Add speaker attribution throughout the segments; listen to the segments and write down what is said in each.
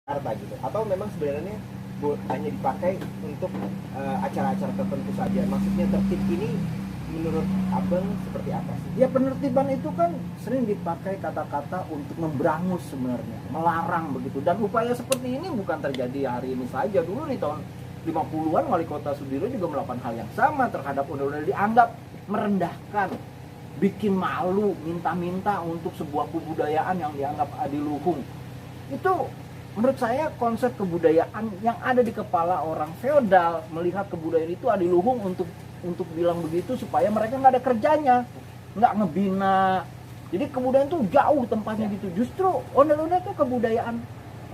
Speaker 1: Jakarta gitu, atau memang sebenarnya hanya dipakai untuk acara-acara tertentu saja? Maksudnya tertib ini menurut abang seperti apa sih?
Speaker 2: Ya penertiban itu kan sering dipakai kata-kata untuk memberangus sebenarnya, melarang begitu. Dan upaya seperti ini bukan terjadi hari ini saja. Dulu di tahun 50-an Wali Kota Sudirman juga melakukan hal yang sama terhadap undang-undang, dianggap merendahkan, bikin malu, minta-minta untuk sebuah kebudayaan yang dianggap adiluhung. Itu menurut saya konsep kebudayaan yang ada di kepala orang feodal, melihat kebudayaan itu adiluhung untuk bilang begitu supaya mereka nggak ada kerjanya, nggak ngebina. Jadi kebudayaan itu jauh tempatnya gitu. Justru ondel-ondel itu kebudayaan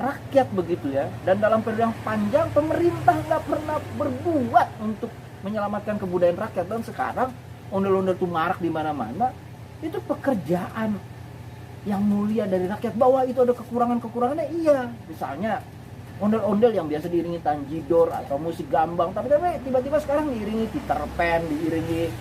Speaker 2: rakyat begitu ya. Dan dalam periode yang panjang pemerintah nggak pernah berbuat untuk menyelamatkan kebudayaan rakyat. Dan sekarang ondel-ondel itu marak di mana-mana. Itu pekerjaan yang mulia dari rakyat. Bahwa itu ada kekurangan-kekurangannya, iya. Misalnya ondel-ondel yang biasa diiringi tanjidor atau musik gambang, tapi tiba-tiba sekarang diiringi Peter Pan, diiringi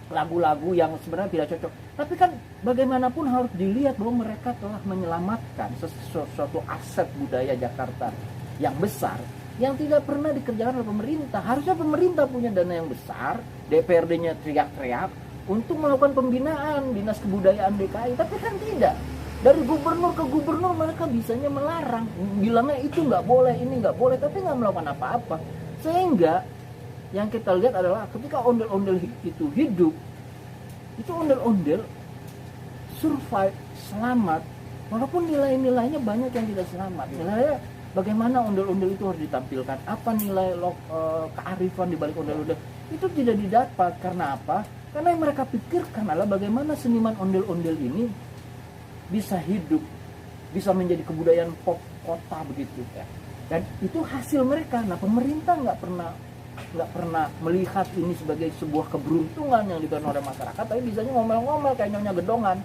Speaker 2: lagu-lagu yang sebenarnya tidak cocok. Tapi kan bagaimanapun harus dilihat bahwa mereka telah menyelamatkan sesuatu aset budaya Jakarta yang besar yang tidak pernah dikerjakan oleh pemerintah. Harusnya pemerintah punya dana yang besar, DPRD-nya teriak-teriak untuk melakukan pembinaan dinas kebudayaan DKI, tapi kan tidak. Dari gubernur ke gubernur mereka bisanya melarang, bilangnya itu nggak boleh, ini nggak boleh, tapi nggak melakukan apa-apa. Sehingga yang kita lihat adalah ketika ondel-ondel itu hidup, itu ondel-ondel survive, selamat, walaupun nilai-nilainya banyak yang tidak selamat. Nilainya bagaimana ondel-ondel itu harus ditampilkan, apa nilai kearifan di balik ondel-ondel itu tidak didapat. Karena apa? Karena yang mereka pikirkan adalah bagaimana seniman ondel-ondel ini bisa hidup, bisa menjadi kebudayaan pop kota begitu ya. Dan itu hasil mereka. Nah pemerintah nggak pernah melihat ini sebagai sebuah keberuntungan yang diberikan oleh masyarakat, tapi bisanya ngomel-ngomel kayak nyonya gedongan.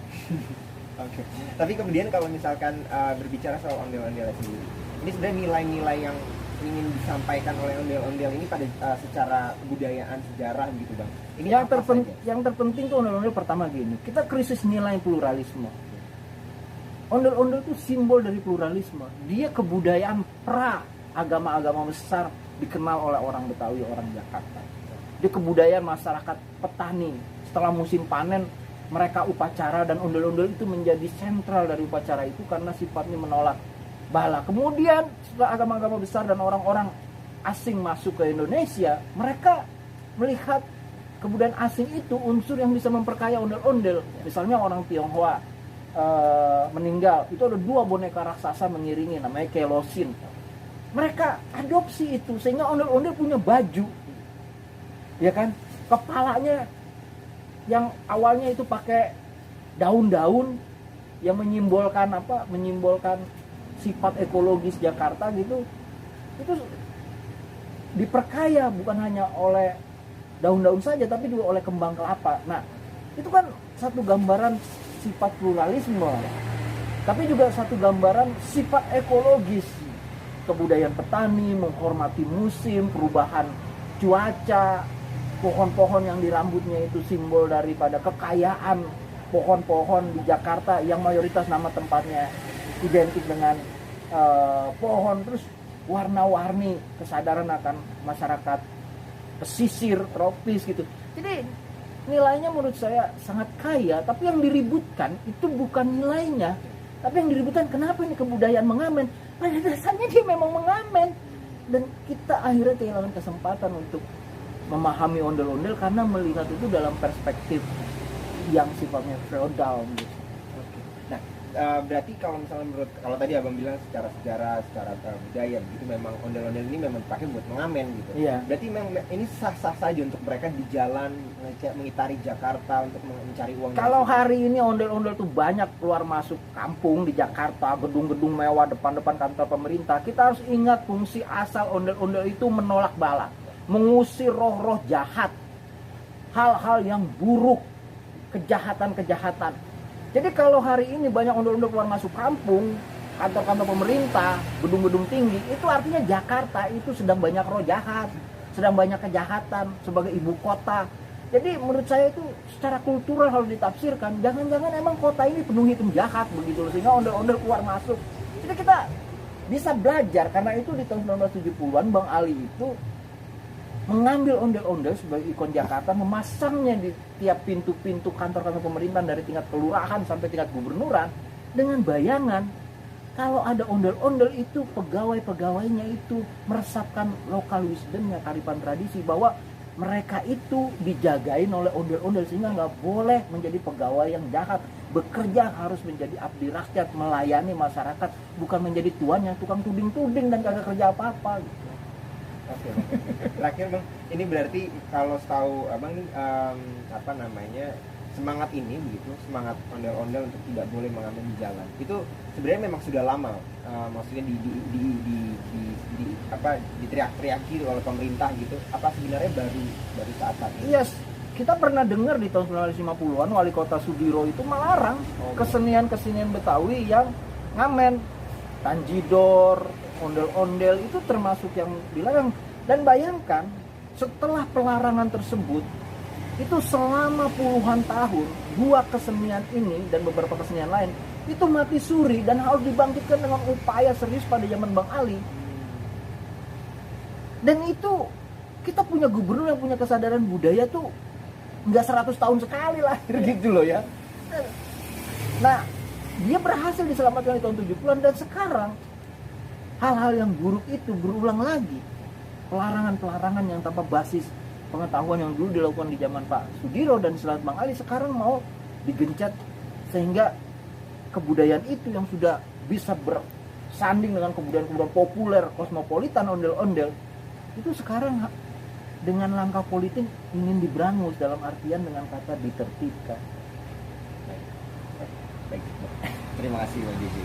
Speaker 1: Oke. Tapi kemudian kalau misalkan berbicara soal ondel-ondel sendiri, ini sebenarnya nilai-nilai yang ingin disampaikan oleh ondel-ondel ini pada secara kebudayaan, sejarah gitu bang. Ini
Speaker 2: yang terpenting tuh ondel-ondel pertama gini, kita krisis nilai pluralisme. Ondel-ondel itu simbol dari pluralisme. Dia kebudayaan pra agama-agama besar dikenal oleh orang Betawi, orang Jakarta. Dia kebudayaan masyarakat petani. Setelah musim panen, mereka upacara dan ondel-ondel itu menjadi sentral dari upacara itu karena sifatnya menolak bala. Kemudian setelah agama-agama besar dan orang-orang asing masuk ke Indonesia, mereka melihat kebudayaan asing itu unsur yang bisa memperkaya ondel-ondel. Misalnya orang Tionghoa meninggal, itu ada 2 boneka raksasa mengiringi, namanya Kelosin. Mereka adopsi itu sehingga ondel-ondel punya baju, ya kan, kepalanya yang awalnya itu pakai daun-daun yang menyimbolkan apa, menyimbolkan sifat ekologis Jakarta gitu, itu diperkaya bukan hanya oleh daun-daun saja tapi juga oleh kembang kelapa. Nah itu kan satu gambaran sifat pluralisme, tapi juga satu gambaran sifat ekologis, kebudayaan petani, menghormati musim, perubahan cuaca, pohon-pohon yang di rambutnya itu simbol daripada kekayaan pohon-pohon di Jakarta yang mayoritas nama tempatnya identik dengan pohon, terus warna-warni, kesadaran akan masyarakat pesisir tropis gitu. Jadi nilainya menurut saya sangat kaya, tapi yang diributkan itu bukan nilainya, tapi yang diributkan kenapa ini kebudayaan mengamen. Pada dasarnya dia memang mengamen, dan kita akhirnya kehilangan kesempatan untuk memahami ondel-ondel karena melihat itu dalam perspektif yang sifatnya feodal gitu.
Speaker 1: Nah, berarti kalau misalnya kalau tadi abang bilang secara sejarah, secara budaya begitu, memang ondel-ondel ini memang dipakai buat mengamen gitu.
Speaker 2: Iya.
Speaker 1: Berarti memang ini sah-sah saja untuk mereka di jalan mengitari Jakarta untuk mencari uang.
Speaker 2: Kalau hari ini ondel-ondel tuh banyak keluar masuk kampung di Jakarta, gedung-gedung mewah depan-depan kantor pemerintah, kita harus ingat fungsi asal ondel-ondel itu menolak bala, mengusir roh-roh jahat, hal-hal yang buruk, kejahatan-kejahatan. Jadi kalau hari ini banyak ondel-ondel keluar masuk kampung, kantor-kantor pemerintah, gedung-gedung tinggi, itu artinya Jakarta itu sedang banyak roh jahat, sedang banyak kejahatan sebagai ibu kota. Jadi menurut saya itu secara kultural harus ditafsirkan, jangan-jangan emang kota ini penuhi penjahat begitu loh, sehingga ondel-ondel keluar masuk Jadi kita bisa belajar, karena itu di tahun 1970-an Bang Ali itu mengambil ondel-ondel sebagai ikon Jakarta, memasangnya di tiap pintu-pintu kantor-kantor pemerintahan dari tingkat kelurahan sampai tingkat gubernuran, dengan bayangan kalau ada ondel-ondel itu pegawai-pegawainya itu meresapkan lokal wisdomnya, kearifan tradisi, bahwa mereka itu dijagain oleh ondel-ondel sehingga nggak boleh menjadi pegawai yang jahat, bekerja harus menjadi abdi rakyat, melayani masyarakat, bukan menjadi tuan yang tukang tuding-tuding dan kagak kerja apa-apa gitu.
Speaker 1: Oke, Bang. Terakhir Bang, ini berarti kalau setahu Abang nih apa namanya, semangat ini begitu, semangat ondel-ondel untuk tidak boleh mengamen di jalan, itu sebenarnya memang sudah lama, maksudnya di apa, diteriak-teriaki oleh pemerintah gitu, apa sebenarnya baru saat ini?
Speaker 2: Yes, kita pernah dengar di tahun 1950-an wali kota Sudiro itu melarang kesenian-kesenian Betawi yang ngamen, tanjidor, ondel-ondel itu termasuk yang dilarang. Dan bayangkan setelah pelarangan tersebut, itu selama puluhan tahun dua kesenian ini dan beberapa kesenian lain itu mati suri dan harus dibangkitkan dengan upaya serius pada zaman Bang Ali. Dan itu kita punya gubernur yang punya kesadaran budaya tuh nggak 100 tahun sekali lahir gitu loh ya. Nah, dia berhasil diselamatkan di tahun 70-an, dan sekarang hal-hal yang buruk itu berulang lagi. Pelarangan-pelarangan yang tanpa basis pengetahuan yang dulu dilakukan di zaman Pak Sudiro dan setelah Bang Ali sekarang mau digencet, sehingga kebudayaan itu yang sudah bisa bersanding dengan kebudayaan-kebudayaan populer, kosmopolitan, ondel-ondel, itu sekarang dengan langkah politik ingin diberangus, dalam artian dengan kata ditertibkan.
Speaker 1: Baik. Terima kasih Bang Jiji.